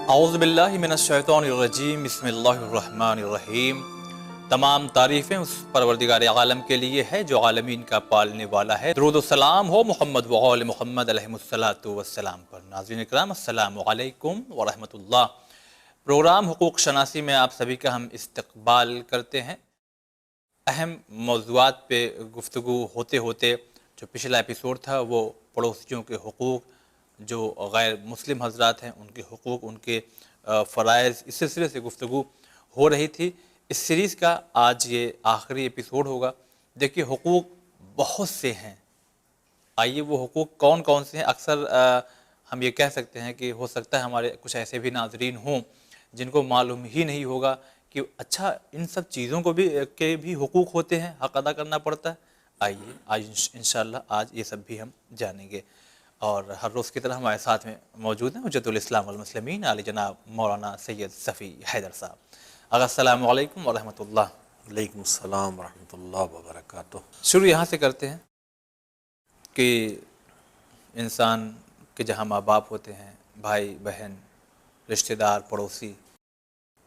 اعوذ باللہ من الشیطان الرجیم، بسم اللہ الرحمن الرحیم۔ تمام تعریفیں اس پروردگار عالم کے لیے ہے جو عالمین کا پالنے والا ہے۔ درود و سلام ہو محمد و آل محمد علیہ الصلاۃ والسلام پر۔ ناظرین اکرام، السلام علیکم ورحمۃ اللہ۔ پروگرام حقوق شناسی میں آپ سبھی کا ہم استقبال کرتے ہیں۔ اہم موضوعات پہ گفتگو ہوتے ہوتے جو پچھلا ایپیسوڈ تھا وہ پڑوسیوں کے حقوق، جو غیر مسلم حضرات ہیں ان کے حقوق، ان کے فرائض، اس سلسلے سے گفتگو ہو رہی تھی۔ اس سیریز کا آج یہ آخری ایپیسوڈ ہوگا۔ دیکھیے، حقوق بہت سے ہیں، آئیے وہ حقوق کون کون سے ہیں۔ اکثر ہم یہ کہہ سکتے ہیں کہ ہو سکتا ہے ہمارے کچھ ایسے بھی ناظرین ہوں جن کو معلوم ہی نہیں ہوگا کہ اچھا ان سب چیزوں کو بھی حقوق ہوتے ہیں، حق ادا کرنا پڑتا ہے۔ آئیے آج انشاءاللہ آج یہ سب بھی ہم جانیں گے، اور ہر روز کی طرح ہمارے ساتھ میں موجود ہیں حجت الاسلام والمسلمین علی جناب مولانا سید صفی حیدر صاحب۔ اگر السلام علیکم ورحمۃ اللہ۔ وعلیکم السلام ورحمۃ اللہ وبرکاتہ۔ شروع یہاں سے کرتے ہیں کہ انسان کے جہاں ماں باپ ہوتے ہیں، بھائی بہن، رشتہ دار، پڑوسی،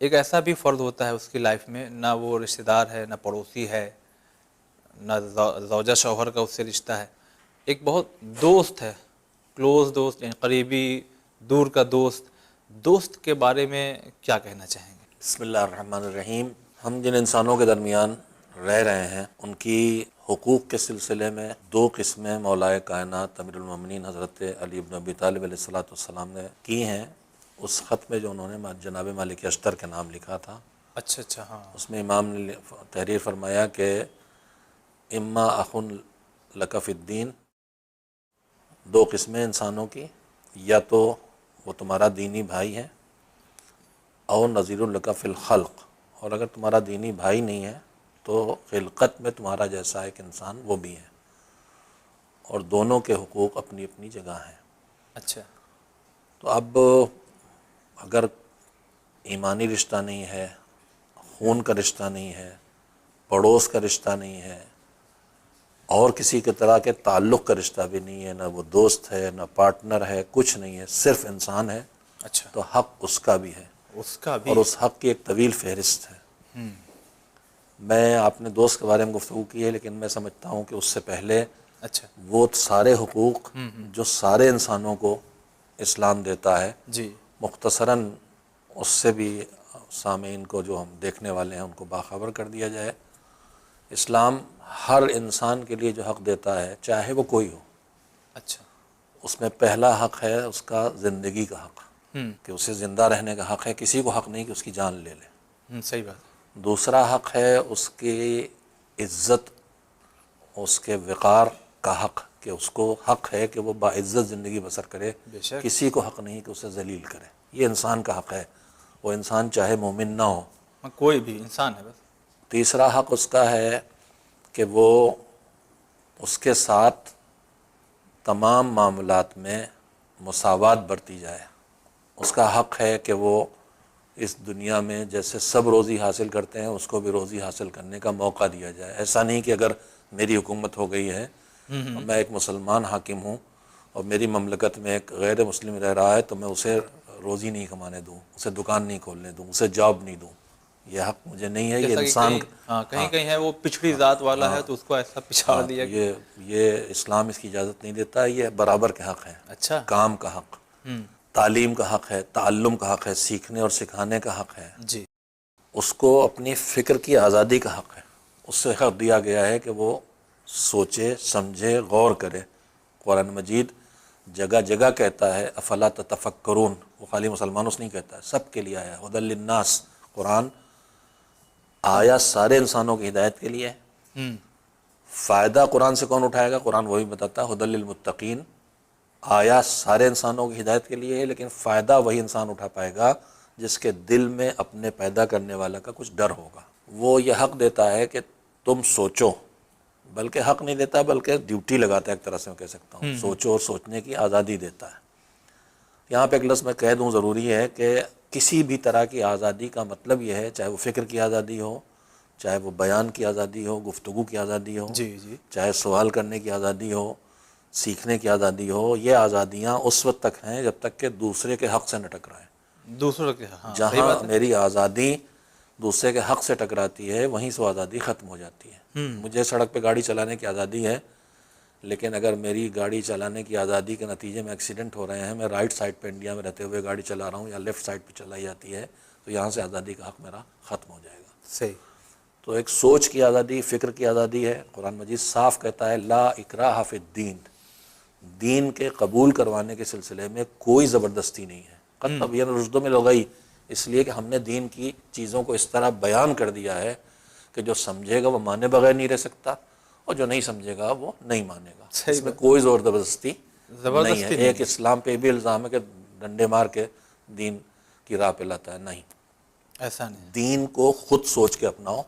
ایک ایسا بھی فرد ہوتا ہے اس کی لائف میں، نہ وہ رشتہ دار ہے، نہ پڑوسی ہے، نہ زوجہ شوہر کا اس سے رشتہ ہے، ایک بہت دوست ہے، کلوز دوست، یعنی قریبی دور کا دوست کے بارے میں کیا کہنا چاہیں گے؟ بسم اللہ الرحمن الرحیم۔ ہم جن انسانوں کے درمیان رہ رہے ہیں ان کی حقوق کے سلسلے میں دو قسمیں مولائے کائنات امیر المومنین حضرت علی بن ابی طالب علیہ الصلوۃ والسلام نے کی ہیں۔ اس خط میں جو انہوں نے جناب مالک اشتر کے نام لکھا تھا، اچھا ہاں، اس میں امام نے تحریر فرمایا کہ اما اخن لک فی الدین، دو قسمیں انسانوں کی، یا تو وہ تمہارا دینی بھائی ہے، اور نظیر لک فی الخلق، اور اگر تمہارا دینی بھائی نہیں ہے تو خلقت میں تمہارا جیسا ایک انسان وہ بھی ہے، اور دونوں کے حقوق اپنی اپنی جگہ ہیں۔ اچھا، تو اب اگر ایمانی رشتہ نہیں ہے، خون کا رشتہ نہیں ہے، پڑوس کا رشتہ نہیں ہے، اور کسی کے طرح کے تعلق کا رشتہ بھی نہیں ہے، نہ وہ دوست ہے، نہ پارٹنر ہے، کچھ نہیں ہے، صرف انسان ہے، اچھا، تو حق اس کا بھی ہے، اس کا بھی، اور اس حق کی ایک طویل فہرست ہے۔ میں اپنے دوست کے بارے میں گفتگو کی ہے، لیکن میں سمجھتا ہوں کہ اس سے پہلے اچھا وہ سارے حقوق جو سارے انسانوں کو اسلام دیتا ہے، جی، مختصراً اس سے بھی سامعین کو، جو ہم دیکھنے والے ہیں، ان کو باخبر کر دیا جائے۔ اسلام ہر انسان کے لیے جو حق دیتا ہے، چاہے وہ کوئی ہو، اچھا، اس میں پہلا حق ہے اس کا زندگی کا حق، کہ اسے زندہ رہنے کا حق ہے، کسی کو حق نہیں کہ اس کی جان لے لے۔ صحیح بات ہے، دوسرا حق ہے اس کی عزت، اس کے وقار کا حق، کہ اس کو حق ہے کہ وہ باعزت زندگی بسر کرے، بے شک، کسی کو حق نہیں کہ اسے ذلیل کرے۔ یہ انسان کا حق ہے، وہ انسان چاہے مومن نہ ہو۔ کوئی بھی انسان ہے بس۔ تیسرا حق اس کا ہے کہ وہ اس کے ساتھ تمام معاملات میں مساوات برتی جائے۔ اس کا حق ہے کہ وہ اس دنیا میں جیسے سب روزی حاصل کرتے ہیں، اس کو بھی روزی حاصل کرنے کا موقع دیا جائے۔ ایسا نہیں کہ اگر میری حکومت ہو گئی ہے اور میں ایک مسلمان حاکم ہوں اور میری مملکت میں ایک غیر مسلم رہ رہا ہے تو میں اسے روزی نہیں کمانے دوں، اسے دکان نہیں کھولنے دوں، اسے جاب نہیں دوں۔ یہ حق مجھے نہیں ہے، یہ جیسا کہ انسان کہیں کہیں ہے وہ پچھڑی ذات والا ہے تو اس کو ایسا پچھاڑ دیا کہ یہ اسلام اس کی اجازت نہیں دیتا۔ یہ برابر کے حق ہے، اچھا، کام کا حق، تعلیم کا حق ہے، تعلم کا حق ہے، سیکھنے اور سکھانے کا حق ہے، جی، اس کو اپنی فکر کی آزادی کا حق ہے۔ اس سے حق دیا گیا ہے کہ وہ سوچے، سمجھے، غور کرے۔ قرآن مجید جگہ جگہ کہتا ہے افلا تتفکرون، وہ خالی مسلمانوں سے نہیں کہتا ہے، سب کے لیے آیا ہے۔ ہدی للناس، قرآن آیا سارے انسانوں کی ہدایت کے لیے ہے۔ فائدہ قرآن سے کون اٹھائے گا؟ قرآن وہی بتاتا ہے، ہدی للمتقین، آیا سارے انسانوں کی ہدایت کے لیے ہے، لیکن فائدہ وہی انسان اٹھا پائے گا جس کے دل میں اپنے پیدا کرنے والا کا کچھ ڈر ہوگا۔ وہ یہ حق دیتا ہے کہ تم سوچو، بلکہ حق نہیں دیتا بلکہ ڈیوٹی لگاتا ہے، ایک طرح سے میں کہہ سکتا ہوں، سوچو اور سوچنے کی آزادی دیتا ہے۔ یہاں پہ ایک لفظ میں کہہ دوں، ضروری ہے کہ کسی بھی طرح کی آزادی کا مطلب یہ ہے، چاہے وہ فکر کی آزادی ہو، چاہے وہ بیان کی آزادی ہو، گفتگو کی آزادی ہو، جی جی، چاہے سوال کرنے کی آزادی ہو، سیکھنے کی آزادی ہو، یہ آزادیاں اس وقت تک ہیں جب تک کہ دوسرے کے حق سے نہ ٹکرائیں۔ دوسروں کے ہاں صحیح جہاں بات ہے. میری آزادی دوسرے کے حق سے ٹکراتی ہے وہیں سے وہ آزادی ختم ہو جاتی ہے. مجھے سڑک پہ گاڑی چلانے کی آزادی ہے، لیکن اگر میری گاڑی چلانے کی آزادی کے نتیجے میں ایکسیڈنٹ ہو رہے ہیں، میں رائٹ سائڈ پہ انڈیا میں رہتے ہوئے گاڑی چلا رہا ہوں یا لیفٹ سائڈ پہ چلائی جاتی ہے، تو یہاں سے آزادی کا حق میرا ختم ہو جائے گا. صحیح. تو ایک سوچ کی آزادی، فکر کی آزادی ہے. قرآن مجید صاف کہتا ہے لا اکراہ فی الدین، دین کے قبول کروانے کے سلسلے میں کوئی زبردستی نہیں ہے. قد تبین الرشد من الغی، اس لیے کہ ہم نے دین کی چیزوں کو اس طرح بیان کر دیا ہے کہ جو سمجھے گا وہ مانے بغیر نہیں رہ سکتا، اور جو نہیں سمجھے گا وہ نہیں مانے گا. اس میں کوئی زور زبردستی نہیں ہے. ایک اسلام پہ بھی الزام ہے کہ ڈنڈے مار کے دین کی راہ پہ لاتا ہے، نہیں، ایسا نہیں. دین کو خود سوچ کے اپناؤ.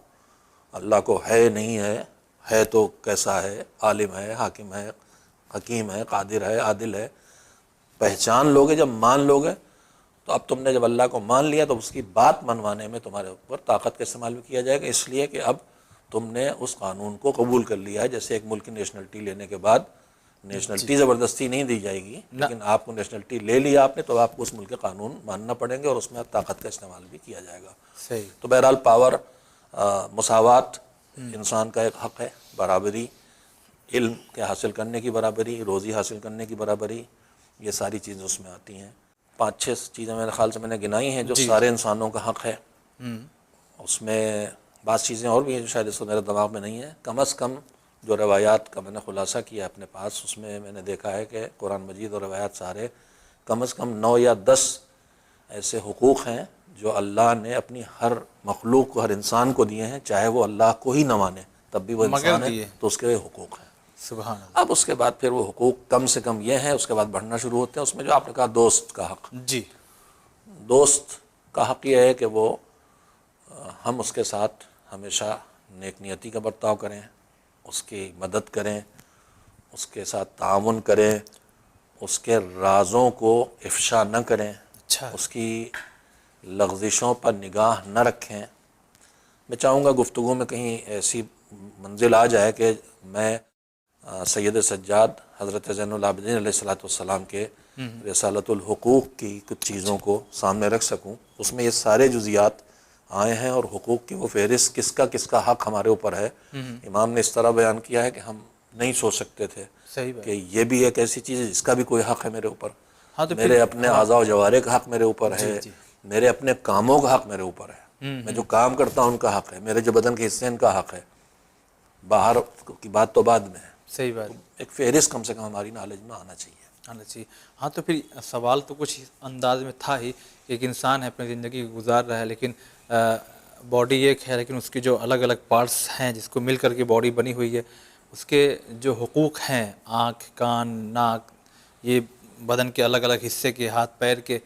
اللہ کو ہے نہیں ہے تو کیسا ہے، عالم ہے، حاکم ہے، حکیم ہے، قادر ہے، عادل ہے. پہچان لوگے جب مان لوگے تو اب تم نے جب اللہ کو مان لیا تو اس کی بات منوانے میں تمہارے اوپر طاقت کا استعمال بھی کیا جائے گا، اس لیے کہ اب تم نے اس قانون کو قبول کر لیا ہے. جیسے ایک ملک کی نیشنلٹی لینے کے بعد نیشنلٹی زبردستی نہیں دی جائے گی، لیکن آپ کو نیشنلٹی لے لیا آپ نے تو آپ کو اس ملک کے قانون ماننا پڑیں گے اور اس میں طاقت کا استعمال بھی کیا جائے گا. صحیح. تو بہرحال پاور، مساوات انسان کا ایک حق ہے، برابری، علم کے حاصل کرنے کی برابری، روزی حاصل کرنے کی برابری، یہ ساری چیزیں اس میں آتی ہیں. 5-6 چیزیں میرے خیال سے میں نے گنائی ہیں جو سارے انسانوں کا حق ہے. اس میں بعض چیزیں اور بھی ہیں جو شاید اس کو میرے دماغ میں نہیں ہیں. کم از کم جو روایات کا میں نے خلاصہ کیا اپنے پاس، اس میں نے دیکھا ہے کہ قرآن مجید اور روایات سارے کم از کم 9 یا 10 ایسے حقوق ہیں جو اللہ نے اپنی ہر مخلوق کو، ہر انسان کو دیے ہیں، چاہے وہ اللہ کو ہی نہ مانے تب بھی وہ انسان ہے تو اس کے حقوق ہیں. سبحان اللہ. اب اس کے بعد پھر وہ حقوق کم سے کم یہ ہیں، اس کے بعد بڑھنا شروع ہوتے ہیں. اس میں جو آپ نے کہا دوست کا حق، جی. دوست کا حق یہ ہے کہ وہ ہم اس کے ساتھ ہمیشہ نیک نیتی کا برتاؤ کریں، اس کی مدد کریں، اس کے ساتھ تعاون کریں، اس کے رازوں کو افشا نہ کریں، اچھا. اس کی لغزشوں پر نگاہ نہ رکھیں. میں چاہوں گا گفتگو میں کہیں ایسی منزل آ جائے کہ میں سید سجاد حضرت زین العابدین علیہ الصلوۃ والسلام کے رسالۃ الحقوق کی کچھ چیزوں کو سامنے رکھ سکوں. اس میں یہ سارے جزیات آئے ہیں اور حقوق کی وہ فہرست کس کا حق ہمارے اوپر ہے. امام نے اس طرح بیان کیا ہے کہ ہم نہیں سوچ سکتے تھے صحیح بات. کہ یہ بھی ایک ایسی چیز ہے جس کا بھی کوئی حق ہے میرے اوپر. ہاں تو میرے اپنے اعضاء و جوارح کا حق میرے اوپر ہے، جی. میرے اپنے کاموں کا حق میرے اوپر ہے، میں جو کام کرتا ہوں ان کا حق ہے، میرے جو بدن کے حصے ہیں ان کا حق ہے. باہر کی بات تو بعد میں ہے. صحیح بات. ایک فہرست کم سے کم ہماری نالج میں آنا چاہیے. ہاں تو پھر سوال تو کچھ انداز میں تھا ہی کہ ایک انسان ہے اپنی زندگی گزار رہا ہے، لیکن باڈی ایک ہے لیکن اس کی جو الگ الگ پارٹس ہیں جس کو مل کر کے باڈی بنی ہوئی ہے، اس کے جو حقوق ہیں، آنکھ، کان، ناک، یہ بدن کے الگ الگ حصے کے، ہاتھ پیر کے،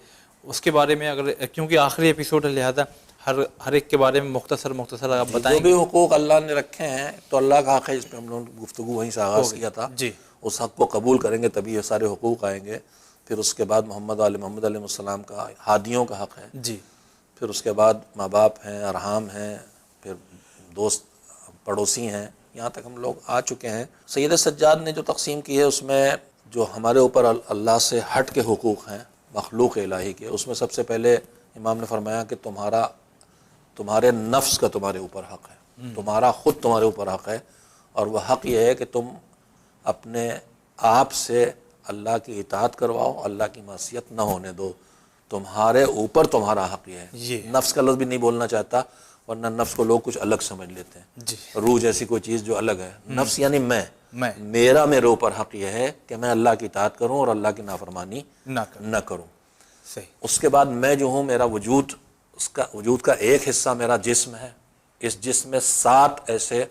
اس کے بارے میں اگر، کیونکہ آخری ایپیسوڈ ہے لہذا ہر ایک کے بارے میں مختصر آپ بتائیں. جو بھی حقوق اللہ نے رکھے ہیں تو اللہ کا حق ہے، اس پہ ہم لوگوں نے گفتگو وہیں سے آغاز کیا تھا. جی. اس حق کو قبول کریں گے تبھی یہ سارے حقوق آئیں گے. پھر اس کے بعد محمد علیہ السلام کا، ہادیوں کا حق ہے. جی. پھر اس کے بعد ماں باپ ہیں، ارحام ہیں، پھر دوست، پڑوسی ہیں، یہاں تک ہم لوگ آ چکے ہیں. سید سجاد نے جو تقسیم کی ہے اس میں جو ہمارے اوپر اللہ سے ہٹ کے حقوق ہیں مخلوق الہی کے، اس میں سب سے پہلے امام نے فرمایا کہ تمہارے نفس کا تمہارے اوپر حق ہے، تمہارا خود تمہارے اوپر حق ہے. اور وہ حق یہ ہے کہ تم اپنے آپ سے اللہ کی اطاعت کرواؤ، اللہ کی معصیت نہ ہونے دو. تمہارے اوپر تمہارا حق یہ ہے. نفس کا لفظ بھی نہیں بولنا چاہتا ورنہ نفس کو لوگ کچھ الگ سمجھ لیتے ہیں. جی. روح جیسی کوئی چیز جو الگ ہے. نفس یعنی میرا میرے اوپر حق یہ ہے کہ میں اللہ کی اطاعت کروں اور اللہ کی نافرمانی نہ کروں. صحیح. اس کے بعد میں جو ہوں، میرا وجود، اس کا وجود کا ایک حصہ میرا جسم ہے. اس جسم میں 7 ایسے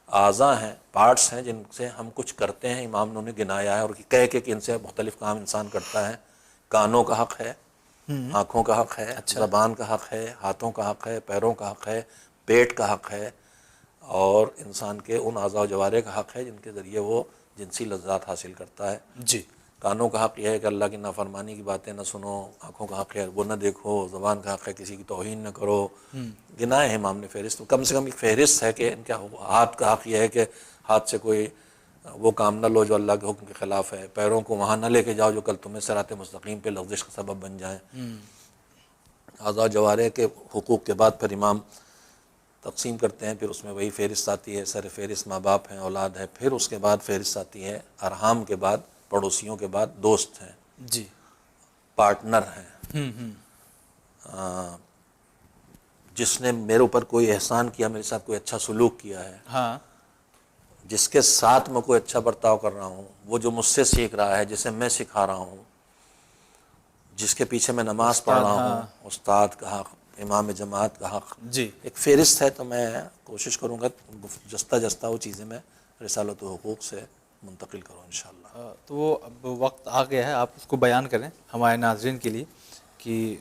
اعضاء ہیں، پارٹس ہیں جن سے ہم کچھ کرتے ہیں. امام نے انہیں گنایا ہے اور کہہ کے کہ ان سے مختلف کام انسان کرتا ہے. کانوں کا حق ہے، آنکھوں کا حق ہے، زبان کا حق ہے، ہاتھوں کا حق ہے، پیروں کا حق ہے، پیٹ کا حق ہے، اور انسان کے ان اعضاء و جوارح کا حق ہے جن کے ذریعے وہ جنسی لذات حاصل کرتا ہے. جی. کانوں کا حق یہ ہے کہ اللہ کی نافرمانی کی باتیں نہ سنو. آنکھوں کا حق ہے وہ نہ دیکھو. زبان کا حق ہے کسی کی توہین نہ کرو. گنائے ہیں امام نے فہرست، کم سے کم ایک فہرست ہے کہ ان کا. ہاتھ کا حق یہ ہے کہ ہاتھ سے کوئی وہ کام نہ لو جو اللہ کے حکم کے خلاف ہے. پیروں کو وہاں نہ لے کے جاؤ جو کل تمہیں صراط مستقیم پہ لغزش کا سبب بن جائیں. اعضاء جوارح کے حقوق کے بعد پھر امام تقسیم کرتے ہیں، پھر اس میں وہی فہرست آتی ہے، سر فہرست ماں باپ ہیں، اولاد ہے، پھر اس کے بعد فہرست آتی ہے ارحام کے بعد، پڑوسیوں کے بعد دوست ہیں، جی، پارٹنر ہیں، جس نے میرے اوپر کوئی احسان کیا، میرے ساتھ کوئی اچھا سلوک کیا ہے، ہاں، جس کے ساتھ میں کوئی اچھا برتاؤ کر رہا ہوں، وہ جو مجھ سے سیکھ رہا ہے، جسے میں سکھا رہا ہوں، جس کے پیچھے میں نماز پڑھ استاد، رہا ہوں، ہاں، استاد کا حق، امام جماعت کا حق، جی، ایک فہرست ہے۔ تو میں کوشش کروں گا جستہ جستہ وہ چیزیں میں رسالت و حقوق سے منتقل کروں انشاءاللہ۔ تو وہ اب وقت آ گیا ہے، آپ اس کو بیان کریں ہمارے ناظرین کے لیے کہ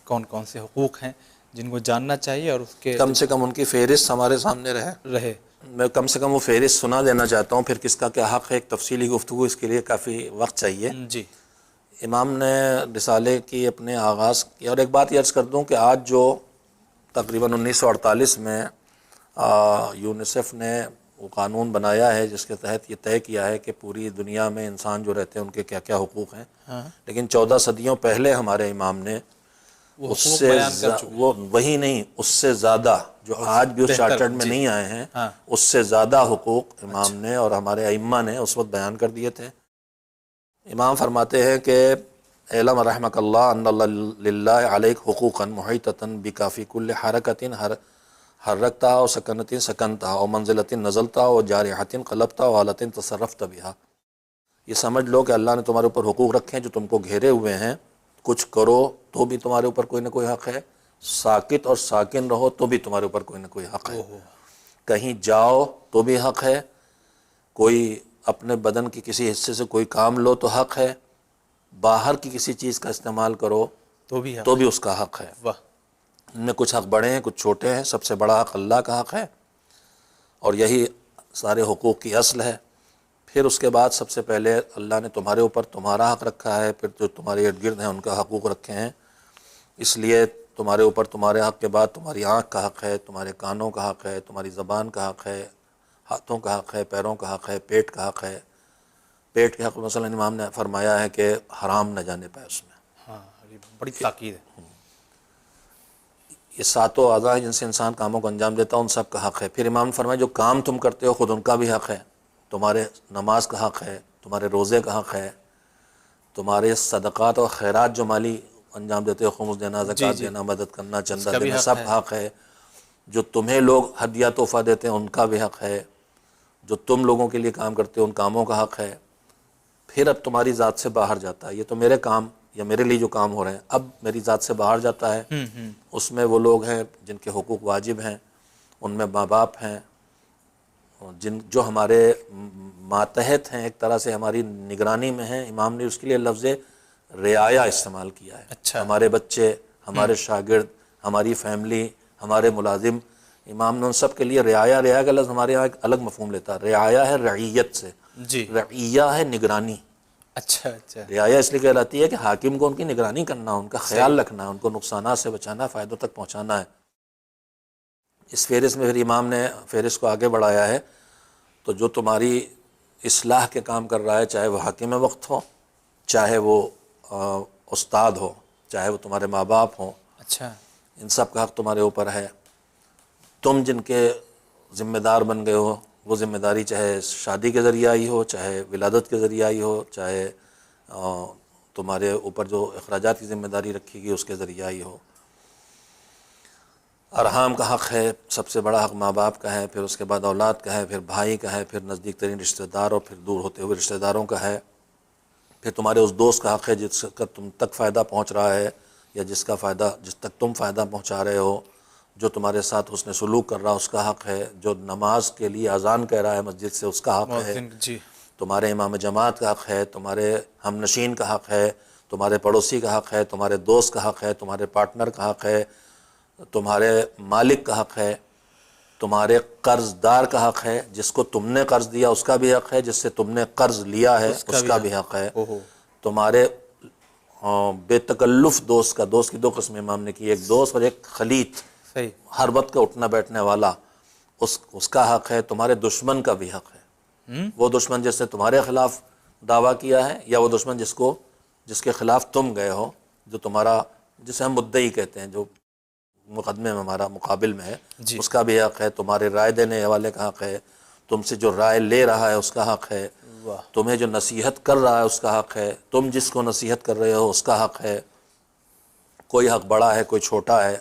کون کون سے حقوق ہیں جن کو جاننا چاہیے اور اس کے کم سے کم ان کی فہرست ہمارے سامنے رہے، رہے۔ میں کم سے کم وہ فہرست سنا دینا چاہتا ہوں، پھر کس کا کیا حق ہے، ایک تفصیلی گفتگو اس کے لیے کافی وقت چاہیے۔ جی، امام نے رسالے کی اپنے آغاز کیا، اور ایک بات یہ عرض کر دوں کہ آج جو تقریباً 1948 میں یونیسیف نے وہ قانون بنایا ہے جس کے تحت یہ طے کیا ہے کہ پوری دنیا میں انسان جو رہتے ہیں ان کے کیا کیا حقوق ہیں، لیکن 14 صدیوں پہلے ہمارے امام نے وہ اس حقوق سے بیان کر چکے وہ وہی نہیں، اس سے زیادہ جو آج بھی اس بہتر، چارٹرڈ میں جی، نہیں آئے ہیں، ہاں، اس سے زیادہ حقوق امام نے اور ہمارے ائمہ نے اس وقت بیان کر دیے تھے۔ امام فرماتے ہیں کہ اعلم رحمک اللہ ان للہ علیک حقوقا محیطۃ بکافی کل حرکۃ حرکتہ و سکنۃ سکنتہ و منزلۃ نزلتہ و جارحۃ قلبتہ و حالۃ تصرفت بہا۔ یہ سمجھ لو کہ اللہ نے تمہارے اوپر حقوق رکھے ہیں جو تم کو گھیرے ہوئے ہیں، کچھ کرو تو بھی تمہارے اوپر کوئی نہ کوئی حق ہے، ساکت اور ساکن رہو تو بھی تمہارے اوپر کوئی نہ کوئی حق ہے، کہیں جاؤ تو بھی حق ہے، کوئی اپنے بدن کی کسی حصے سے کوئی کام لو تو حق ہے، باہر کی کسی چیز کا استعمال کرو تو بھی تو بھی اس کا حق ہے۔ واہ، ان میں کچھ حق بڑے ہیں، کچھ چھوٹے ہیں، سب سے بڑا حق اللہ کا حق ہے، اور یہی سارے حقوق کی اصل ہے۔ پھر اس کے بعد سب سے پہلے اللہ نے تمہارے اوپر تمہارا حق رکھا ہے، پھر جو تمہارے ارد گرد ہیں ان کا حقوق رکھے ہیں، اس لیے تمہارے اوپر تمہارے حق کے بعد تمہاری آنکھ کا حق ہے، تمہارے کانوں کا حق ہے، تمہاری زبان کا حق ہے، ہاتھوں کا حق ہے، پیروں کا حق ہے، پیٹ کا حق ہے۔ پیٹ کے حق مثلا امام نے فرمایا ہے کہ حرام نہ جانے پائے اس میں۔ ہاں، یہ بڑی تاکید ہے۔ یہ ساتوں اعضاء ہیں جن سے انسان کاموں کو انجام دیتا ہے، ان سب کا حق ہے۔ پھر امام نے فرمایا جو کام تم کرتے ہو خود ان کا بھی حق ہے، تمہارے نماز کا حق ہے، تمہارے روزے کا حق ہے، تمہارے صدقات اور خیرات جو مالی انجام دیتے ہو، خمس دینا، جی، زکوٰۃ جی، دینا، مدد کرنا، چندہ کا بھی دینا، حق سب ہے۔ کا حق ہے۔ جو تمہیں لوگ ہدیہ تحفہ دیتے ہیں ان کا بھی حق ہے، جو تم لوگوں کے لیے کام کرتے ہو ان کاموں کا حق ہے۔ پھر اب تمہاری ذات سے باہر جاتا ہے، یہ تو میرے کام یا میرے لیے جو کام ہو رہے ہیں، اب میری ذات سے باہر جاتا ہے، اس میں وہ لوگ ہیں جن کے حقوق واجب ہیں، ان میں ماں باپ ہیں، جو ہمارے ماتحت ہیں، ایک طرح سے ہماری نگرانی میں ہیں۔ امام نے اس کے لیے لفظ رعایا استعمال کیا ہے، اچھا، ہمارے بچے، ہمارے شاگرد، ہماری فیملی، ہمارے ملازم، امام نے ان سب کے لیے رعایا کا لفظ ہمارے یہاں ایک الگ مفہوم لیتا ہے۔ رعایا ہے رعیت سے، جی، رعیہ ہے نگرانی۔ اچھا، اچھا، رعایا اس لیے کہلاتی ہے کہ حاکم کو ان کی نگرانی کرنا، ان کا صحیح، خیال رکھنا، ان کو نقصانات سے بچانا، فائدوں تک پہنچانا ہے۔ اس فہرست میں پھر امام نے فہرست کو آگے بڑھایا ہے، تو جو تمہاری اصلاح کے کام کر رہا ہے، چاہے وہ حاکم وقت ہو، چاہے وہ استاد ہو، چاہے وہ تمہارے ماں باپ ہوں، اچھا، ان سب کا حق تمہارے اوپر ہے۔ تم جن کے ذمہ دار بن گئے ہو، وہ ذمہ داری چاہے شادی کے ذریعہ ہی ہو، چاہے ولادت کے ذریعہ ہی ہو، چاہے تمہارے اوپر جو اخراجات کی ذمہ داری رکھی گئی اس کے ذریعہ ہی ہو۔ ارحام کا حق ہے، سب سے بڑا حق ماں باپ کا ہے، پھر اس کے بعد اولاد کا ہے، پھر بھائی کا ہے، پھر نزدیک ترین رشتہ دار اور پھر دور ہوتے ہوئے رشتہ داروں کا ہے، پھر تمہارے اس دوست کا حق ہے جس کا تم تک فائدہ پہنچ رہا ہے، یا جس تک تم فائدہ پہنچا رہے ہو، جو تمہارے ساتھ حسن سلوک کر رہا ہے اس کا حق ہے، جو نماز کے لیے اذان کہہ رہا ہے مسجد سے اس کا حق ہے، مؤذن، جی، تمہارے امام جماعت کا حق ہے، تمہارے ہم نشین کا حق ہے، تمہارے پڑوسی کا حق ہے، تمہارے دوست کا حق ہے، تمہارے پارٹنر کا حق ہے، تمہارے مالک کا حق ہے، تمہارے قرض دار کا حق ہے، جس کو تم نے قرض دیا اس کا بھی حق ہے، جس سے تم نے قرض لیا ہے اس کا بھی حق ہے، تمہارے بے تکلف دوست کا، دوست کی دو قسمیں امام نے کی، ایک دوست اور ایک خلیط، صحیح، ہر وقت کا اٹھنا بیٹھنے والا، اس کا حق ہے، تمہارے دشمن کا بھی حق ہے، وہ دشمن جس نے تمہارے خلاف دعویٰ کیا ہے، یا وہ دشمن جس کے خلاف تم گئے ہو، جو تمہارا جسے ہم مدعی کہتے ہیں، جو مقدمے میں ہمارا مقابل میں ہے، جی اس کا بھی حق ہے، تمہارے رائے دینے والے کا حق ہے، تم سے جو رائے لے رہا ہے اس کا حق ہے، واہ تمہیں جو نصیحت کر رہا ہے اس کا حق ہے، تم جس کو نصیحت کر رہے ہو اس کا حق ہے، کوئی حق بڑا ہے کوئی چھوٹا ہے،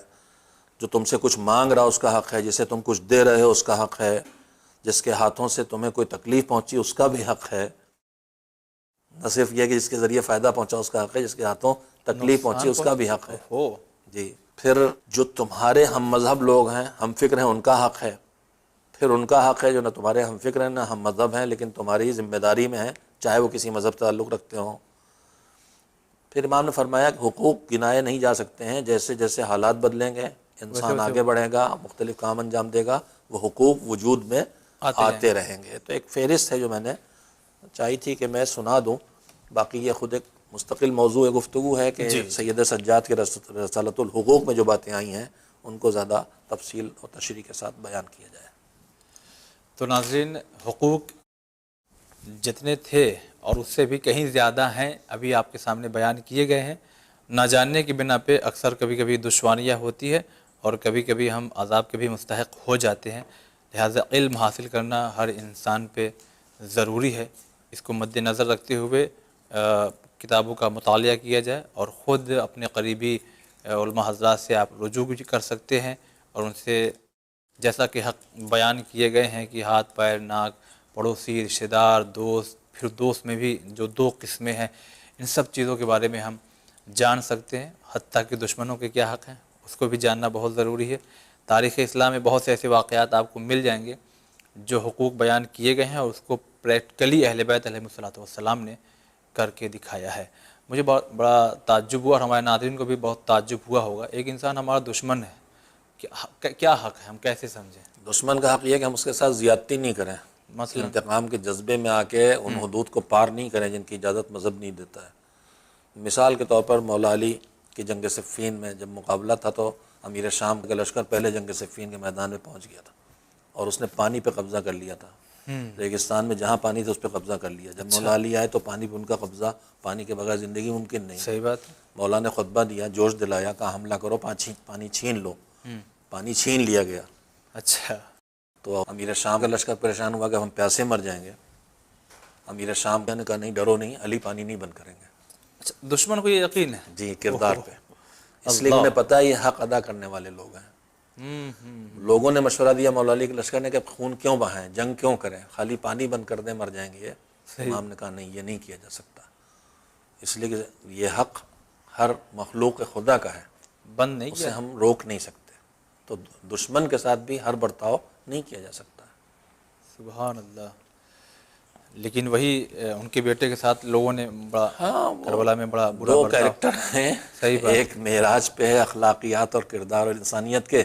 جو تم سے کچھ مانگ رہا اس کا حق ہے، جسے تم کچھ دے رہے ہو اس کا حق ہے، جس کے ہاتھوں سے تمہیں کوئی تکلیف پہنچی اس کا بھی حق ہے، نہ صرف یہ کہ جس کے ذریعے فائدہ پہنچا اس کا حق ہے، جس کے ہاتھوں تکلیف پہنچی نقصان اس کا بھی حق ہے۔ ہو جی، پھر جو تمہارے ہم مذہب لوگ ہیں، ہم فکر ہیں، ان کا حق ہے، پھر ان کا حق ہے جو نہ تمہارے ہم فکر ہیں نہ ہم مذہب ہیں لیکن تمہاری ذمہ داری میں ہیں، چاہے وہ کسی مذہب سے تعلق رکھتے ہوں۔ پھر امام نے فرمایا کہ حقوق گنائے نہیں جا سکتے ہیں، جیسے جیسے حالات بدلیں گے، انسان ویسے آگے بڑھے گا، مختلف کام انجام دے گا، وہ حقوق وجود میں آتے رہیں گے۔ تو ایک فہرست ہے جو میں نے چاہی تھی کہ میں سنا دوں، باقی یہ خود ایک مستقل موضوع گفتگو ہے کہ جی سید سجاد کے رسالۃ الحقوق میں جو باتیں آئی ہیں ان کو زیادہ تفصیل اور تشریح کے ساتھ بیان کیا جائے۔ تو ناظرین، حقوق جتنے تھے اور اس سے بھی کہیں زیادہ ہیں ابھی آپ کے سامنے بیان کیے گئے ہیں۔ نہ جاننے کی بنا پہ اکثر کبھی کبھی دشواریاں ہوتی ہے اور کبھی کبھی ہم عذاب کے بھی مستحق ہو جاتے ہیں، لہٰذا علم حاصل کرنا ہر انسان پہ ضروری ہے۔ اس کو مد نظر رکھتے ہوئے کتابوں کا مطالعہ کیا جائے اور خود اپنے قریبی علماء حضرات سے آپ رجوع بھی کر سکتے ہیں اور ان سے جیسا کہ حق بیان کیے گئے ہیں کہ ہاتھ پیر ناک، پڑوسی، رشتہ دار، دوست، پھر دوست میں بھی جو دو قسمیں ہیں، ان سب چیزوں کے بارے میں ہم جان سکتے ہیں، حتیٰ کہ دشمنوں کے کیا حق ہیں اس کو بھی جاننا بہت ضروری ہے۔ تاریخ اسلام میں بہت سے ایسے واقعات آپ کو مل جائیں گے جو حقوق بیان کیے گئے ہیں اور اس کو پریکٹیکلی اہل بیت علیہ الصلوۃ والسلام نے کر کے دکھایا ہے۔ مجھے بہت بڑا تعجب ہوا اور ہمارے ناظرین کو بھی بہت تعجب ہوا ہوگا، ایک انسان ہمارا دشمن ہے، کیا حق ہے، ہم کیسے سمجھیں؟ دشمن کا حق یہ ہے کہ ہم اس کے ساتھ زیادتی نہیں کریں، مثلا انتقام کے جذبے میں آ کے ان حدود کو پار نہیں کریں جن کی اجازت مذہب نہیں دیتا ہے۔ مثال کے طور پر مولا علی کی جنگ صفین میں جب مقابلہ تھا تو امیر شام کا لشکر پہلے جنگ صفین کے میدان میں پہنچ گیا تھا اور اس نے پانی پہ قبضہ کر لیا تھا، ریگستان میں جہاں پانی تھا اس پہ قبضہ کر لیا۔ جب مولا علی آئے تو پانی پہ ان کا قبضہ، پانی کے بغیر زندگی ممکن نہیں۔ صحیح بات ہے۔ مولا نے خطبہ دیا، جوش دلایا، کہا حملہ کرو، پانی چھین لو، پانی چھین لیا گیا۔ اچھا، تو امیر شام کا لشکر پریشان ہوا کہ ہم پیاسے مر جائیں گے۔ امیر شام نے کہا نہیں، ڈرو نہیں، علی پانی نہیں بند کریں گے۔ اچھا، دشمن کو یہ یقین ہے؟ جی، کردار پہ، اس لیے انہیں پتہ ہے یہ حق ادا کرنے والے لوگ ہیں۔ لوگوں نے مشورہ دیا مولا علی کے لشکر نے کہ خون کیوں بہائیں، جنگ کیوں کریں، خالی پانی بند کر دیں مر جائیں گے یہ۔ امام نے کہا نہیں، یہ نہیں کیا جا سکتا، اس لیے کہ یہ حق ہر مخلوق خدا کا ہے، بند نہیں اسے کیا؟ ہم روک نہیں سکتے، تو دشمن کے ساتھ بھی ہر برتاؤ نہیں کیا جا سکتا۔ سبحان اللہ۔ لیکن وہی ان کے بیٹے کے ساتھ لوگوں نے بڑا کربلا میں بڑا برا دو برتاؤ۔ کیریکٹر ہیں، صحیح بات، ایک معراج پہ ہے اخلاقیات اور کردار اور انسانیت کے،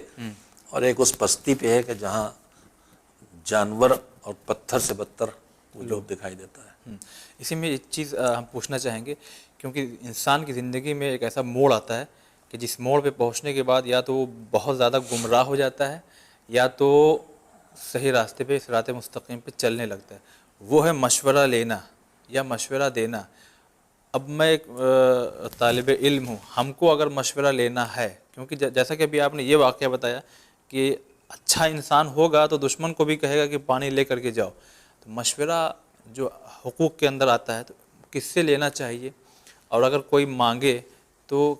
اور ایک اس پستی پہ ہے کہ جہاں جانور اور پتھر سے بدتر وجود دکھائی دیتا ہے۔ اسی میں ایک چیز ہم پوچھنا چاہیں گے، کیونکہ انسان کی زندگی میں ایک ایسا موڑ آتا ہے کہ جس موڑ پہ پہنچنے کے بعد یا تو وہ بہت زیادہ گمراہ ہو جاتا ہے یا تو صحیح راستے پہ، صراط مستقیم پہ چلنے لگتا ہے، وہ ہے مشورہ لینا یا مشورہ دینا۔ اب میں ایک طالب علم ہوں، ہم کو اگر مشورہ لینا ہے، کیونکہ جیسا کہ ابھی آپ نے یہ واقعہ بتایا کہ اچھا انسان ہوگا تو دشمن کو بھی کہے گا کہ پانی لے کر کے جاؤ، تو مشورہ جو حقوق کے اندر آتا ہے تو کس سے لینا چاہیے، اور اگر کوئی مانگے تو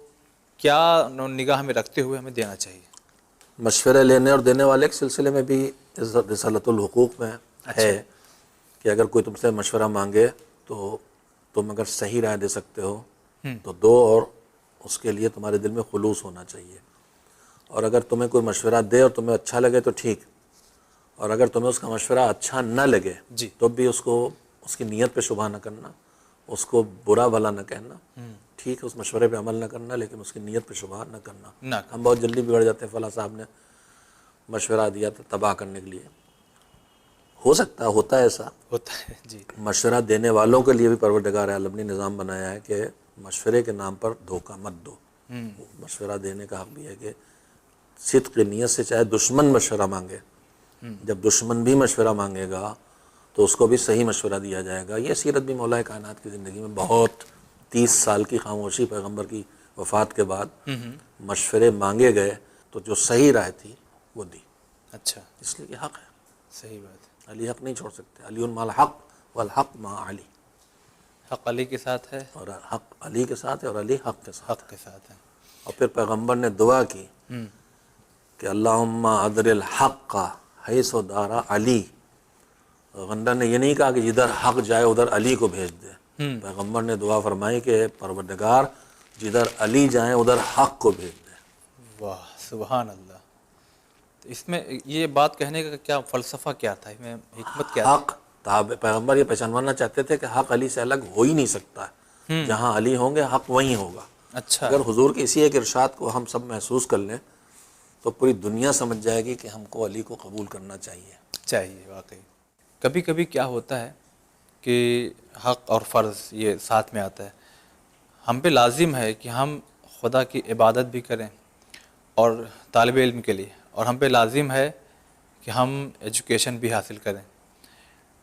کیا نگاہ میں رکھتے ہوئے ہمیں دینا چاہیے؟ مشورے لینے اور دینے والے کے سلسلے میں بھی رسالۃ الحقوق میں ہے کہ اگر کوئی تم سے مشورہ مانگے تو تم اگر صحیح رائے دے سکتے ہو تو دو، اور اس کے لیے تمہارے دل میں خلوص ہونا چاہیے، اور اگر تمہیں کوئی مشورہ دے اور تمہیں اچھا لگے تو ٹھیک، اور اگر تمہیں اس کا مشورہ اچھا نہ لگے جی، تو بھی اس کی نیت پہ شبہ نہ کرنا، اس کو برا بھلا نہ کہنا، ٹھیک ہے، اس مشورے پہ عمل نہ کرنا لیکن اس کی نیت پہ شبہ نہ کرنا۔ نہ ہم بہت جلدی بگڑ جاتے ہیں، فلاں صاحب نے مشورہ دیا تھا تباہ کرنے کے لیے، ہو سکتا ہے، ہوتا ہے ایسا۔ ہوتا ہے، جی، مشورہ دینے والوں کے لیے بھی پروردگار عالم نے نظام بنایا ہے کہ مشورے کے نام پر دھوکہ مت دو۔ مشورہ دینے کا حق بھی ہے کہ صدق نیت سے، چاہے دشمن مشورہ مانگے، جب دشمن بھی مشورہ مانگے گا تو اس کو بھی صحیح مشورہ دیا جائے گا۔ یہ سیرت بھی مولا کائنات کی زندگی میں بہت 30 سال کی خاموشی پیغمبر کی وفات کے بعد مشورے مانگے گئے تو جو صحیح رائے تھی وہ دی، اچھا، اس لیے کہ حق ہے، صحیح بات ہے، علی حق نہیں چھوڑ سکتے، علی مع الحق والحق مع علی، حق علی کے ساتھ ہے، اور حق علی کے ساتھ ہے اور علی حق کے ساتھ حق ہے۔ کے ساتھ ہے۔ اور پھر پیغمبر نے دعا کی کہ اللہم ادر الحق حیث دار علی، پیغمبر نے یہ نہیں کہا کہ جدھر حق جائے ادھر علی کو بھیج دے، پیغمبر نے دعا فرمائی کہ پروردگار جدھر علی جائیں ادھر حق کو بھیج دے۔ واہ سبحان اللہ۔ تو اس میں یہ بات کہنے کا کیا فلسفہ کیا تھا، اس میں حکمت کیا حق پیغمبر یہ پہچانوانا چاہتے تھے کہ حق علی سے الگ ہو ہی نہیں سکتا ہے، جہاں علی ہوں گے حق وہیں ہوگا۔ تھی؟ اچھا، اگر حضور کے اسی ایک ارشاد کو ہم سب محسوس کر لیں تو پوری دنیا سمجھ جائے گی کہ ہم کو علی کو قبول کرنا چاہیے۔ چاہیے واقعی۔ کبھی کبھی کیا ہوتا ہے کہ حق اور فرض یہ ساتھ میں آتا ہے، ہم پہ لازم ہے کہ ہم خدا کی عبادت بھی کریں اور طالب علم کے لیے، اور ہم پہ لازم ہے کہ ہم ایجوکیشن بھی حاصل کریں۔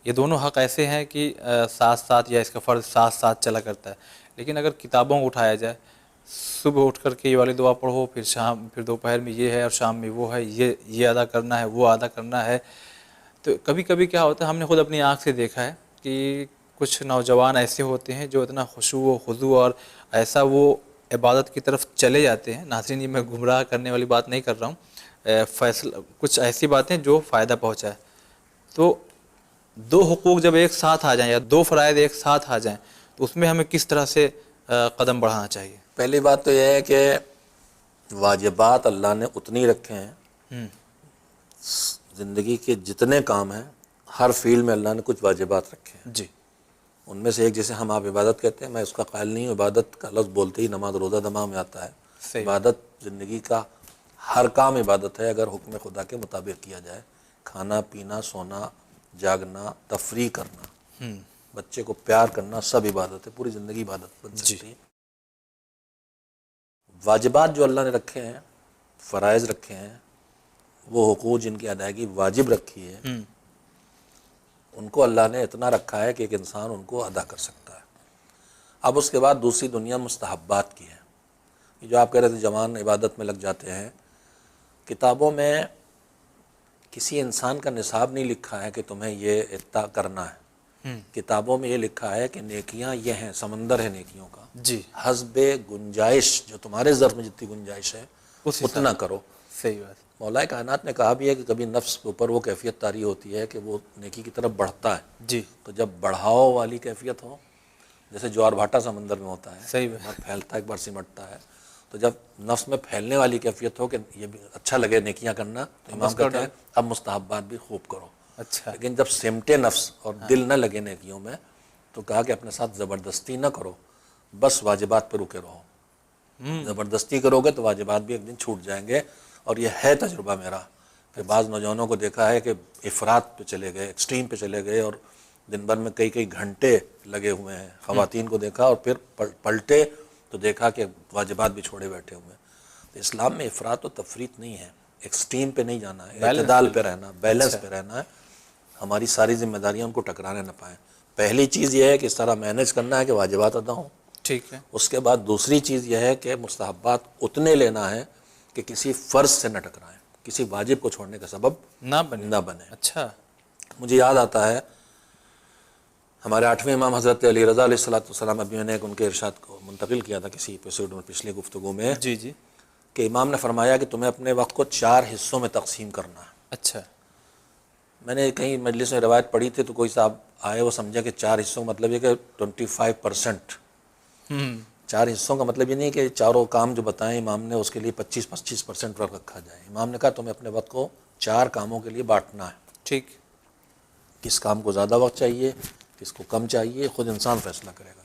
یہ دونوں حق ایسے ہیں کہ ساتھ ساتھ، یا اس کا فرض ساتھ ساتھ چلا کرتا ہے، لیکن اگر کتابوں کو اٹھایا جائے، صبح اٹھ کر کے یہ والی دعا پڑھو، پھر دوپہر میں یہ ہے اور شام میں وہ ہے، یہ ادا کرنا ہے، وہ ادا کرنا ہے، تو کبھی کبھی کیا ہوتا ہے، ہم نے خود اپنی آنکھ سے دیکھا ہے کہ کچھ نوجوان ایسے ہوتے ہیں جو اتنا خشوع و خضوع اور ایسا وہ عبادت کی طرف چلے جاتے ہیں۔ ناظرین، یہ میں گمراہ کرنے والی بات نہیں کر رہا ہوں، کچھ ایسی باتیں جو فائدہ پہنچائے۔ تو دو حقوق جب ایک ساتھ آ جائیں یا دو فرائض ایک ساتھ آ جائیں تو اس میں ہمیں کس طرح سے قدم بڑھانا چاہیے؟ پہلی بات تو یہ ہے کہ واجبات اللہ نے اتنی رکھے ہیں، زندگی کے جتنے کام ہیں ہر فیلڈ میں اللہ نے کچھ واجبات رکھے ہیں، جی، ان میں سے ایک جسے ہم آپ عبادت کہتے ہیں، میں اس کا قائل نہیں ہوں، عبادت کا لفظ بولتے ہی نماز روزہ دماغ میں آتا ہے۔ صحیح، عبادت زندگی کا ہر کام عبادت ہے اگر حکم خدا کے مطابق کیا جائے، کھانا پینا، سونا، جاگنا، تفریح کرنا، بچے کو پیار کرنا، سب عبادت ہے، پوری زندگی عبادت بن سکتی ہے۔ واجبات جو اللہ نے رکھے ہیں، فرائض رکھے ہیں، وہ حقوق جن کی ادائیگی واجب رکھی ہے، ان کو اللہ نے اتنا رکھا ہے کہ ایک انسان ان کو ادا کر سکتا ہے۔ اب اس کے بعد دوسری دنیا مستحبات کی ہے، یہ جو آپ کہہ رہے تھے جوان عبادت میں لگ جاتے ہیں، کتابوں میں کسی انسان کا نصاب نہیں لکھا ہے کہ تمہیں یہ اتنا کرنا ہے، کتابوں میں یہ لکھا ہے کہ نیکیاں یہ ہیں، سمندر ہے نیکیوں کا، جی، حسب گنجائش، جو تمہارے ظرف میں جتنی گنجائش ہے اس اتنا کرو۔ صحیح بات، مولا کائنات نے کہا بھی ہے کہ کبھی نفس کے اوپر وہ کیفیت طاری ہوتی ہے کہ وہ نیکی کی طرف بڑھتا ہے، جی، تو جب بڑھاؤ والی کیفیت ہو، جیسے جوار بھاٹا سمندر میں ہوتا ہے، صحیح ایک بار پھیلتا ہے ایک بار سمٹتا ہے، تو جب نفس میں پھیلنے والی کیفیت ہو کہ یہ بھی اچھا لگے نیکیاں کرنا، تو امام کہتے ہیں اب مستحبات بھی خوب کرو۔ اچھا، لیکن جب سمٹے نفس اور دل نہ لگے نیکیوں میں، تو کہا کہ اپنے ساتھ زبردستی نہ کرو، بس واجبات پہ رکے رہو، زبردستی کرو گے تو واجبات بھی ایک دن چھوٹ جائیں گے۔ اور یہ ہے تجربہ میرا کہ بعض نوجوانوں کو دیکھا ہے کہ افراط پہ چلے گئے، ایکسٹریم پہ چلے گئے، اور دن بھر میں کئی گھنٹے لگے ہوئے ہیں۔ خواتین کو دیکھا اور پھر پلٹے تو دیکھا کہ واجبات بھی چھوڑے بیٹھے ہوئے ہیں۔ تو اسلام میں افراط و تفریط نہیں ہے، ایکسٹریم پہ نہیں جانا ہے، اعتدال پہ رہنا، بیلنس پہ رہنا ہے، ہماری ساری ذمہ داریاں ان کو ٹکرانے نہ پائیں۔ پہلی چیز یہ ہے کہ اس طرح مینیج کرنا ہے کہ واجبات ادا ہوں، ٹھیک ہے، اس کے بعد دوسری چیز یہ ہے کہ مستحبات اتنے لینا ہے کہ کسی فرض سے نہ ٹکرائیں، کسی واجب کو چھوڑنے کا سبب نہ بنے۔ اچھا، مجھے یاد آتا ہے ہمارے 8ویں امام حضرت علی رضا علیہ السلام، ابھی میں نے ان کے ارشاد کو منتقل کیا تھا کسی ایپیسوڈ میں پچھلی گفتگو میں، جی، جی، کہ امام نے فرمایا کہ تمہیں اپنے وقت کو 4 حصوں میں تقسیم کرنا ہے۔ اچھا، میں نے کہیں مجلس میں روایت پڑھی تھی تو کوئی صاحب آئے، وہ سمجھا کہ 4 حصوں کا مطلب یہ کہ 25%، 4 حصوں کا مطلب یہ نہیں کہ چاروں کام جو بتائیں امام نے اس کے لیے 25% وقت رکھا جائے۔ امام نے کہا تمہیں اپنے وقت کو 4 کاموں کے لیے بانٹنا ہے، ٹھیک، کس کام کو زیادہ وقت چاہیے، کس کو کم چاہیے، خود انسان فیصلہ کرے گا۔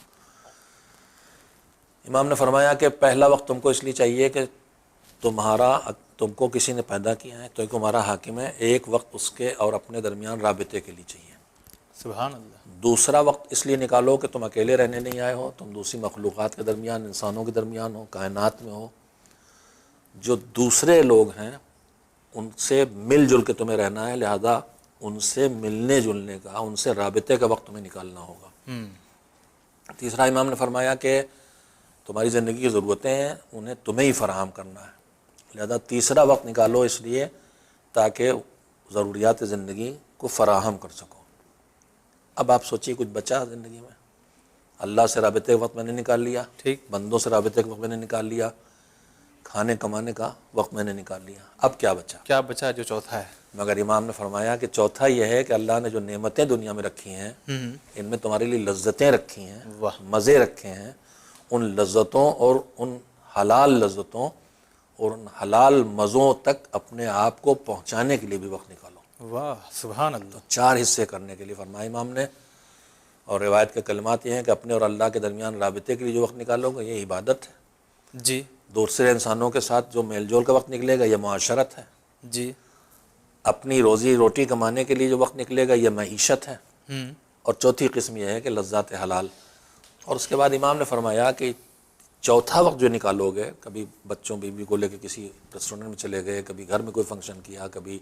امام نے فرمایا کہ پہلا وقت تم کو اس لیے چاہیے کہ تم کو کسی نے پیدا کیا ہے تو تمہارا حاکم ہے، ایک وقت اس کے اور اپنے درمیان رابطے کے لیے چاہیے۔ سبحان اللہ، دوسرا وقت اس لیے نکالو کہ تم اکیلے رہنے نہیں آئے ہو، تم دوسری مخلوقات کے درمیان، انسانوں کے درمیان ہو، کائنات میں ہو، جو دوسرے لوگ ہیں ان سے مل جل کے تمہیں رہنا ہے، لہذا ان سے ملنے جلنے کا، ان سے رابطے کا وقت تمہیں نکالنا ہوگا۔ تیسرا امام نے فرمایا کہ تمہاری زندگی کی ضرورتیں ہیں انہیں تمہیں ہی فراہم کرنا ہے، لہذا تیسرا وقت نکالو اس لیے تاکہ ضروریات زندگی کو فراہم کر سکو۔ اب آپ سوچیے کچھ بچا زندگی میں؟ اللہ سے رابطے کا وقت میں نے نکال لیا، ٹھیک، بندوں سے رابطے کا وقت میں نے نکال لیا، کھانے کمانے کا وقت میں نے نکال لیا، اب کیا بچا؟ کیا بچا جو چوتھا ہے؟ مگر امام نے فرمایا کہ چوتھا یہ ہے کہ اللہ نے جو نعمتیں دنیا میں رکھی ہیں ان میں تمہارے لیے لذتیں رکھی ہیں، واہ، مزے رکھے ہیں، ان لذتوں اور ان حلال لذتوں اور ان حلال مزوں تک اپنے آپ کو پہنچانے کے لیے بھی وقت نکالو۔ واہ، سبحان اللہ، 4 حصے کرنے کے لیے فرمایا امام نے، اور روایت کے کلمات یہ ہیں کہ اپنے اور اللہ کے درمیان رابطے کے لیے جو وقت نکالو گے یہ عبادت ہے، جی دوسرے انسانوں کے ساتھ جو میل جول کا وقت نکلے گا یہ معاشرت ہے، جی، اپنی روزی روٹی کمانے کے لیے جو وقت نکلے گا یہ معیشت ہے، ہوں، اور چوتھی قسم یہ ہے کہ لذات حلال۔ اور اس کے بعد امام نے فرمایا کہ چوتھا وقت جو نکالو گے، کبھی بچوں بیوی کو لے کے کسی ریسٹورنٹ میں چلے گئے، کبھی گھر میں کوئی فنکشن کیا، کبھی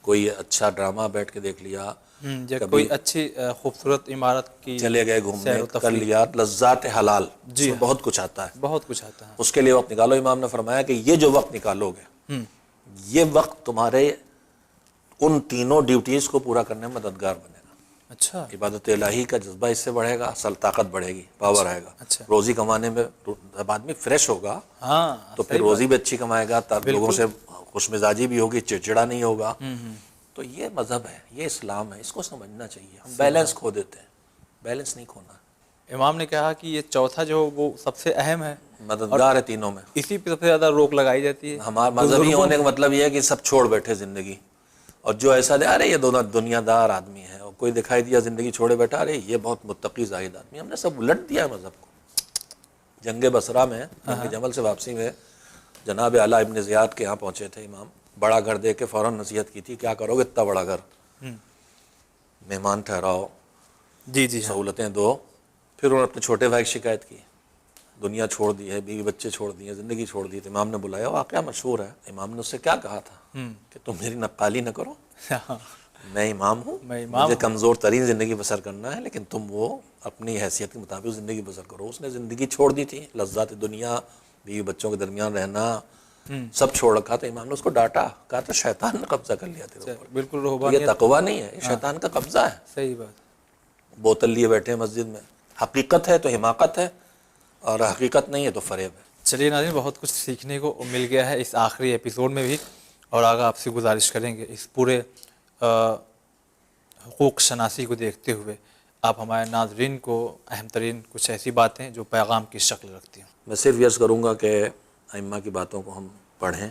کوئی اچھا ڈرامہ بیٹھ کے دیکھ لیا، یا کبھی کوئی اچھی خوبصورت عمارت کی چلے گئے گھومنے سیر و کر تفریح، لیا، لذات حلال اس جی میں بہت کچھ آتا ہے، بہت کچھ آتا ہے، اس کے لیے وقت نکالو۔ امام نے فرمایا کہ یہ جو وقت نکالو گے یہ وقت تمہارے ان تینوں ڈیوٹیز کو پورا کرنے میں مددگار بنے گا۔ اچھا، عبادت الہی کا جذبہ اس سے بڑھے گا، اصل طاقت بڑھے گی، پاور آئے گا، اچھا، روزی کمانے میں جب آدمی فریش ہوگا ہاں، تو پھر صحیح روزی بات، بھی اچھی کمائے گا، لوگوں سے خوش مزاجی بھی ہوگی، چڑچڑا نہیں ہوگا۔ تو یہ مذہب ہے، یہ اسلام ہے، اس کو سمجھنا چاہیے۔ ہم بیلنس کھو دیتے ہیں، بیلنس نہیں کھونا، امام نے کہا کہ یہ چوتھا جو وہ سب سے اہم ہے اور مددگار ہے تینوں میں۔ اسی پہ سب سے زیادہ روک لگائی جاتی ہے، ہمارا مذہبی ہونے کا مطلب یہ ہے کہ سب چھوڑ بیٹھے زندگی، اور جو ایسا دے ارے یہ دنیا دار آدمی ہے، اور کوئی دکھائی دیا زندگی چھوڑے بیٹھا ارے یہ بہت متقی زاہد آدمی، ہم نے سب الٹ دیا ہے مذہب کو۔ جنگ بصرہ میں، جنگ جمل سے واپسی میں جناب اعلیٰ ابن زیاد کے یہاں پہنچے تھے امام، بڑا گھر دے کے فوراً نصیحت کی تھی، کیا کرو گے اتنا بڑا گھر، مہمان ٹھہراؤ، جی جی، ہاں، سہولتیں دو۔ پھر انہوں نے اپنے چھوٹے بھائی کی شکایت کی، دنیا چھوڑ دی ہے، بیوی بچے چھوڑ دیے، زندگی چھوڑ دی، تو امام نے بلایا، واقعہ مشہور ہے، امام نے اس سے کیا کہا تھا کہ تم میری نقالی نہ کرو، میں امام ہوں، میں امام مجھے ہوں، کمزور ترین زندگی بسر کرنا ہے، لیکن تم وہ اپنی حیثیت کے مطابق زندگی بسر کرو۔ اس نے زندگی چھوڑ دی تھی، لذات دنیا، بیوی بچوں کے درمیان رہنا، سب چھوڑ رکھا تھا۔ امام نے اس کو ڈانٹا، کہا تھا شیطان نے قبضہ کر لیا تیرے اوپر، بالکل تو یہ روحانیت، تقویٰ نہیں ہے، یہ شیطان کا قبضہ ہے۔ صحیح بات، بوتل لیے بیٹھے ہیں مسجد میں، حقیقت ہے تو حماقت ہے، اور حقیقت نہیں ہے تو فریب ہے۔ چلیے ناظرین، بہت کچھ سیکھنے کو مل گیا ہے اس آخری ایپیسوڈ میں بھی، اور آگے آپ سے گزارش کریں گے اس پورے حقوق شناسی کو دیکھتے ہوئے آپ ہمارے ناظرین کو اہم ترین کچھ ایسی باتیں جو پیغام کی شکل رکھتی ہیں۔ میں صرف یہ عرض کروں گا کہ ائمہ کی باتوں کو ہم پڑھیں،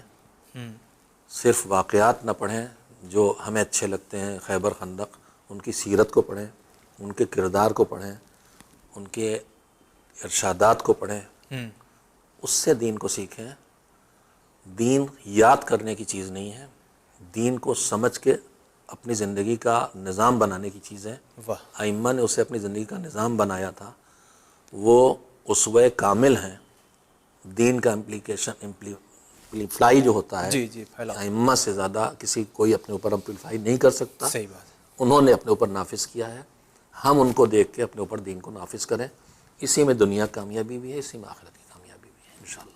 صرف واقعات نہ پڑھیں جو ہمیں اچھے لگتے ہیں، خیبر خندق، ان کی سیرت کو پڑھیں، ان کے کردار کو پڑھیں، ان کے ارشادات کو پڑھیں، اس سے دین کو سیکھیں۔ دین یاد کرنے کی چیز نہیں ہے، دین کو سمجھ کے اپنی زندگی کا نظام بنانے کی چیز ہے۔ واہ، ائمہ نے اسے اپنی زندگی کا نظام بنایا تھا، وہ اسوہ کامل ہیں۔ دین کا امپلیفائی جو ہوتا ہے، جی جی، پھیلا، ائمہ سے زیادہ کوئی اپنے اوپر امپلیفائی نہیں کر سکتا، صحیح بات ہے۔ انہوں نے اپنے اوپر نافذ کیا ہے، ہم ان کو دیکھ کے اپنے اوپر دین کو نافذ کریں، اسی میں دنیا کامیابی بھی ہے، اسی میں آخرت کی کامیابی بھی ہے انشاءاللہ۔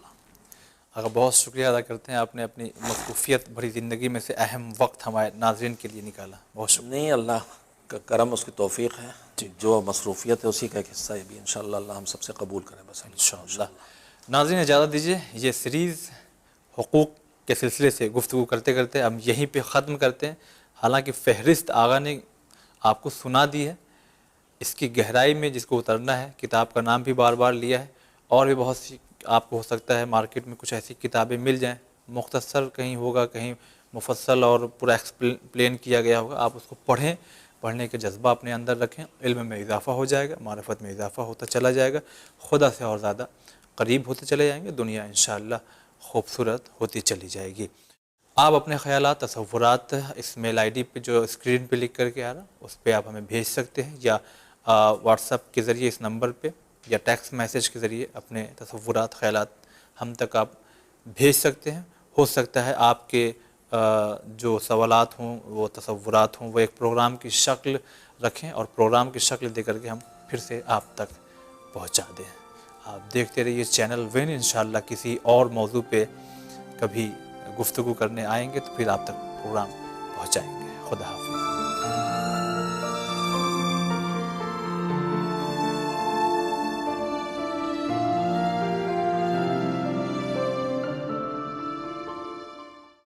اگر بہت شکریہ ادا کرتے ہیں، آپ نے اپنی مصروفیت بھری زندگی میں سے اہم وقت ہمارے ناظرین کے لیے نکالا، بہت شکریہ۔ نہیں، اللہ کا کرم، اس کی توفیق ہے، جو مصروفیت ہے اسی کا ایک حصہ ہے بھی، انشاءاللہ اللہ ہم سب سے قبول کریں بس انشاءاللہ۔ ناظرین اجازت دیجیے، یہ سیریز حقوق کے سلسلے سے گفتگو کرتے کرتے ہم یہیں پہ ختم کرتے ہیں۔ حالانکہ فہرست آغا نے آپ کو سنا دی ہے، اس کی گہرائی میں جس کو اترنا ہے، کتاب کا نام بھی بار بار لیا ہے، اور بھی بہت سی آپ کو ہو سکتا ہے مارکیٹ میں کچھ ایسی کتابیں مل جائیں، مختصر کہیں ہوگا، کہیں مفصل اور پورا ایکسپلین کیا گیا ہوگا، آپ اس کو پڑھیں، پڑھنے کے جذبہ اپنے اندر رکھیں، علم میں اضافہ ہو جائے گا، معرفت میں اضافہ ہوتا چلا جائے گا، خدا سے اور زیادہ قریب ہوتے چلے جائیں گے، دنیا انشاءاللہ خوبصورت ہوتی چلی جائے گی۔ آپ اپنے خیالات، تصورات اس میل آئی ڈی پہ جو اسکرین پہ لکھ کر کے آ رہا اس پہ آپ ہمیں بھیج سکتے ہیں، یا واٹس ایپ کے ذریعے اس نمبر پہ، یا ٹیکسٹ میسیج کے ذریعے اپنے تصورات، خیالات ہم تک آپ بھیج سکتے ہیں۔ ہو سکتا ہے آپ کے جو سوالات ہوں، وہ تصورات ہوں، وہ ایک پروگرام کی شکل رکھیں، اور پروگرام کی شکل دے کر کے ہم پھر سے آپ تک پہنچا دیں۔ آپ دیکھتے رہیے چینل وین، انشاءاللہ کسی اور موضوع پہ کبھی گفتگو کرنے آئیں گے تو پھر آپ تک پروگرام پہنچائیں گے۔ خدا حافظ۔